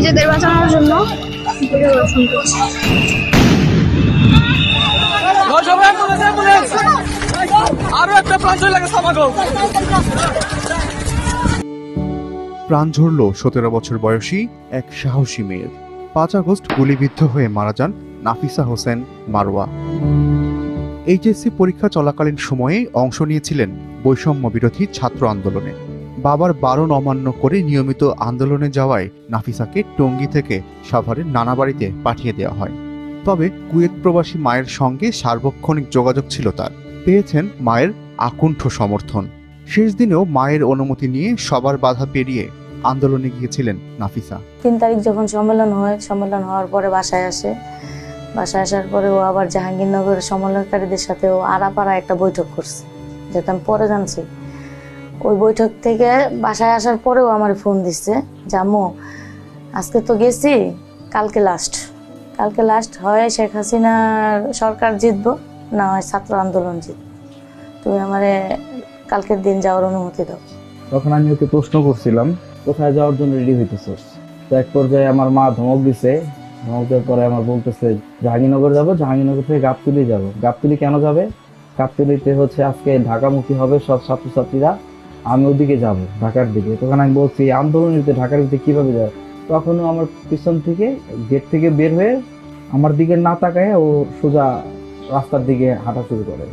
নিজেদের বাঁচানোর জন্য পরিদর্শন করছি। প্রাণ ঝরল 17 বছর বয়সী এক সাহসী মেয়ের। 5 আগস্ট গুলিবিদ্ধ হয়ে মারা যান নাফিসা হোসেন মারওয়া। এইচএসসি পরীক্ষা চলাকালীন সময়ে অংশ নিয়েছিলেন বৈষম্য বিরোধী ছাত্র আন্দোলনে। বাবার বারণ অমান্য করে নিয়মিত আন্দোলনে যাওয়ায় নাফিসাকে টঙ্গী থেকে সাভারের নানা বাড়িতে পাঠিয়ে দেওয়া হয়। তবে কুয়েত প্রবাসী মায়ের সঙ্গে সার্বক্ষণিক যোগাযোগ ছিল তার। পেয়েছেন মায়ের আকুণ্ঠ সমর্থন। শেষ দিনেও মায়ের অনুমতি নিয়ে সবার বাধা পেরিয়ে আন্দোলনে গিয়েছিলেন নাফিসা। 3 তারিখ যখন সম্মেলন হয়, সম্মেলন হওয়ার পরে বাসায় আসে। বাসায় আসার পরে ও আবার জাহাঙ্গীরনগরের সমন্বয়কারীদের সাথে ও আড়াপাড়া একটা বৈঠক করছে, যেটা আমি পরে জানছি। ওই বৈঠক থেকে বাসায় আসার পরেও আমার ফোন দিচ্ছে যে আম্মু আজকে তো গেছি, কালকে লাস্ট হয় শেখ হাসিনার সরকার জিতবো, না হয় ছাত্র আন্দোলন জিতবো, তুমি আমারে কালকের দিন যাওয়ার অনুমতি দাও। তখন আমি ওকে প্রশ্ন করছিলাম কোথায় যাওয়ার জন্য রেডি হইতেছ। তো এক পর্যায়ে আমার মা ধমক দিছে। ধমক দেওয়ার পরে আমার বলতেছে জাহাঙ্গীরনগর যাবো, জাহাঙ্গীরনগর থেকে গাবতলী যাবো। গাবতলী কেন যাবে? গাবতলীতে হচ্ছে আজকে ঢাকামুখী হবে সব ছাত্রছাত্রীরা, আমি ওদিকে যাব ঢাকার দিকে। তখন আমি বলছি আন্দোলনীতে ঢাকার দিকে কিভাবে যাবে? তখনও আমার পিছন থেকে গেট থেকে বের হয়ে আমার দিকে না তাকায় ও সোজা রাস্তার দিকে হাঁটা শুরু করে।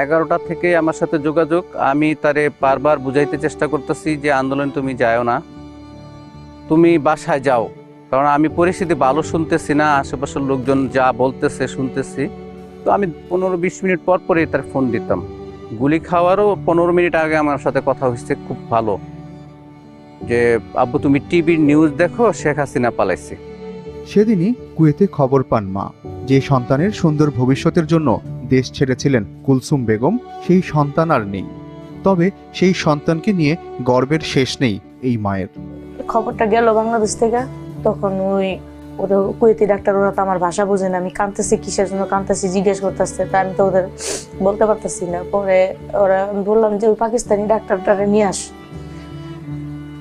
11টা থেকে আমার সাথে যোগাযোগ। আমি তারে বারবার বুঝাইতে চেষ্টা করতেছি যে আন্দোলন তুমি যাও না, তুমি বাসায় যাও, কারণ আমি পরিস্থিতি ভালো শুনতেছি না, আশেপাশের লোকজন যা বলতেছে শুনতেছি। তো আমি 15-20 মিনিট পর পরই তার ফোন দিতাম। গুলি খাওয়ারও 15 মিনিট আগে আমার সাথে কথা হয়েছে খুব ভালো, যে আব্বু তুমি টিভির নিউজ দেখো, শেখ হাসিনা পালাইছে। সেদিনই কুয়েতে খবর পান মা, যে সন্তানের সুন্দর ভবিষ্যতের জন্য দেশ ছেড়েছিলেন কুলসুম বেগম, সেই সন্তান আর নেই। তবে সেই সন্তানকে নিয়ে গর্বের শেষ নেই এই মায়ের। খবরটা গেল বাংলাদেশ থেকে, তখন ওরা কুয়েতি ডাক্তার, ওরা তো আমার ভাষা বোঝে না, আমি কাঁদতেছি, কিসের জন্য কাঁদতেছি জিজ্ঞেস করতেছে, তা আমি তো ওদের বলতে পারতেছি না। পরে ওরা বললাম যে ওই পাকিস্তানি ডাক্তারটারে নিয়ে আস,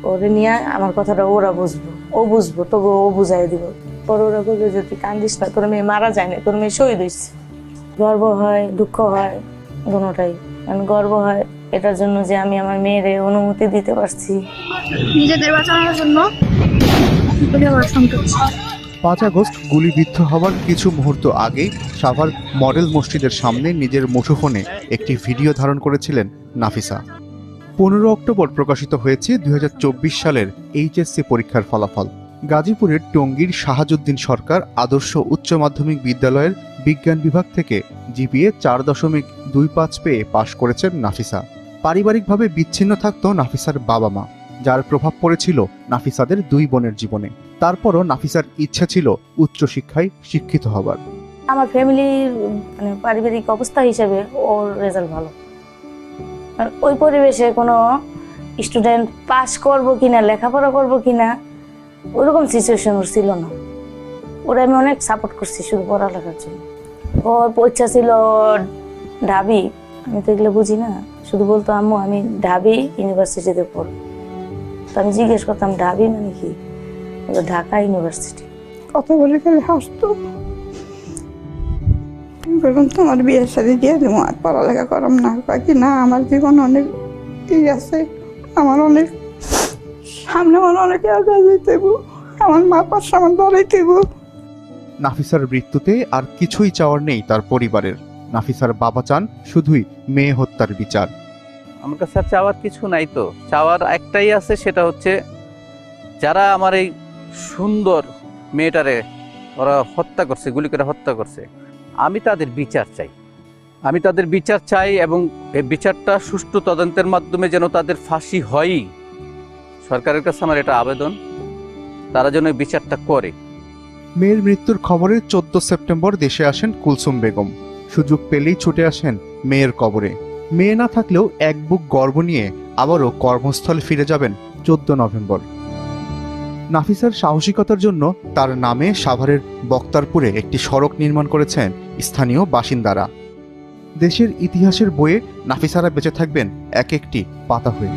ওরে নিয়ে আমার কথাটা ওরা বুঝবো তবু ও বুঝাই দিব। পরে ওরা বলবে যে তুই কান্দিস না, তোর মেয়ে মারা যায় না, তোর মেয়ে শহীদ হয়েছে। গর্ব হয়, দুঃখ হয়, দুটোটাই। গর্ব হয় এটার জন্য যে আমি আমার মেয়ের অনুমতি দিতে পারছি নিজেদের বাঁচানোর জন্য পরিদর্শন করছি। 5 আগস্ট গুলিবিদ্ধ হওয়ার কিছু মুহূর্ত আগে সাভার মডেল মসজিদের সামনে নিজের মুঠোফোনে একটি ভিডিও ধারণ করেছিলেন নাফিসা। 15 অক্টোবর প্রকাশিত হয়েছে 2024 সালের এইচএসসি পরীক্ষার ফলাফল। গাজীপুরের টঙ্গীর শাহাজুদ্দিন সরকার আদর্শ উচ্চ মাধ্যমিক বিদ্যালয়ের বিজ্ঞান বিভাগ থেকে জিপিএ 4.25 পেয়ে পাশ করেছেন নাফিসা। পারিবারিকভাবে বিচ্ছিন্ন থাকত নাফিসার বাবা মা, যার প্রভাব পড়েছিল নাফিসাদের 2 বোনের জীবনে। তারপরও নাফিসার ইচ্ছা ছিল উচ্চশিক্ষায় শিক্ষিত হবার। আমার ফ্যামিলির পারিবারিক অবস্থা হিসেবে ওর রেজাল্ট ভালো। ওই পরিবেশে কোনো স্টুডেন্ট পাস করবো কিনা, লেখাপড়া করবো কিনা, ওরকম সিচুয়েশন ওর ছিল না। ওরা আমি অনেক সাপোর্ট করছি শুধু পড়ালেখার জন্য। ওর ইচ্ছা ছিল ঢাবি, আমি তো এগুলো বুঝি না, শুধু বলতো আম্মু আমি ঢাবি ইউনিভার্সিটিতে পড়ব। তো আমি জিজ্ঞেস করতাম ঢাবি মানে কি? ঢাকা ইউনিভার্সিটি। কথা বলে গেলে হাসতো, বললাম তোমার বিয়ের সাথে দিয়ে দেবো, আর পড়ালেখা করাম না। বাকি না, আমার জীবন অনেক আছে, আমার অনেক সামনে, আমার অনেক আগে যেতে, আমার মা পাশে আমার দাঁড়াইতে। নাফিসার মৃত্যুতে আর কিছুই চাওয়ার নেই তার পরিবারের। নাফিসার বাবা চান শুধুই মেয়ে হত্যার বিচার। আমার কাছে আর চাওয়ার কিছু নাই, তো চাওয়ার একটাই আছে, সেটা হচ্ছে যারা আমার এই সুন্দর মেয়েটারে ওরা হত্যা করছে, গুলি করে হত্যা করছে, আমি তাদের বিচার চাই। এবং এই বিচারটা সুষ্ঠু তদন্তের মাধ্যমে যেন তাদের ফাঁসি হয়ই। সরকারের কাছে আমার এটা আবেদন, তারা যেন এই বিচারটা করে। মেয়ের মৃত্যুর খবরে 14 সেপ্টেম্বর দেশে আসেন কুলসুম বেগম। সুযোগ পেলেই ছুটে আসেন মেয়ের কবরে। মেয়ে না থাকলেও এক বুক গর্ব নিয়ে আবারও কর্মস্থলে ফিরে যাবেন 14 নভেম্বর। নাফিসার সাহসিকতার জন্য তার নামে সাভারের বক্তারপুরে একটি সড়ক নির্মাণ করেছেন স্থানীয় বাসিন্দারা। দেশের ইতিহাসের বইয়ে নাফিসারা বেঁচে থাকবেন এক একটি পাতা হয়ে।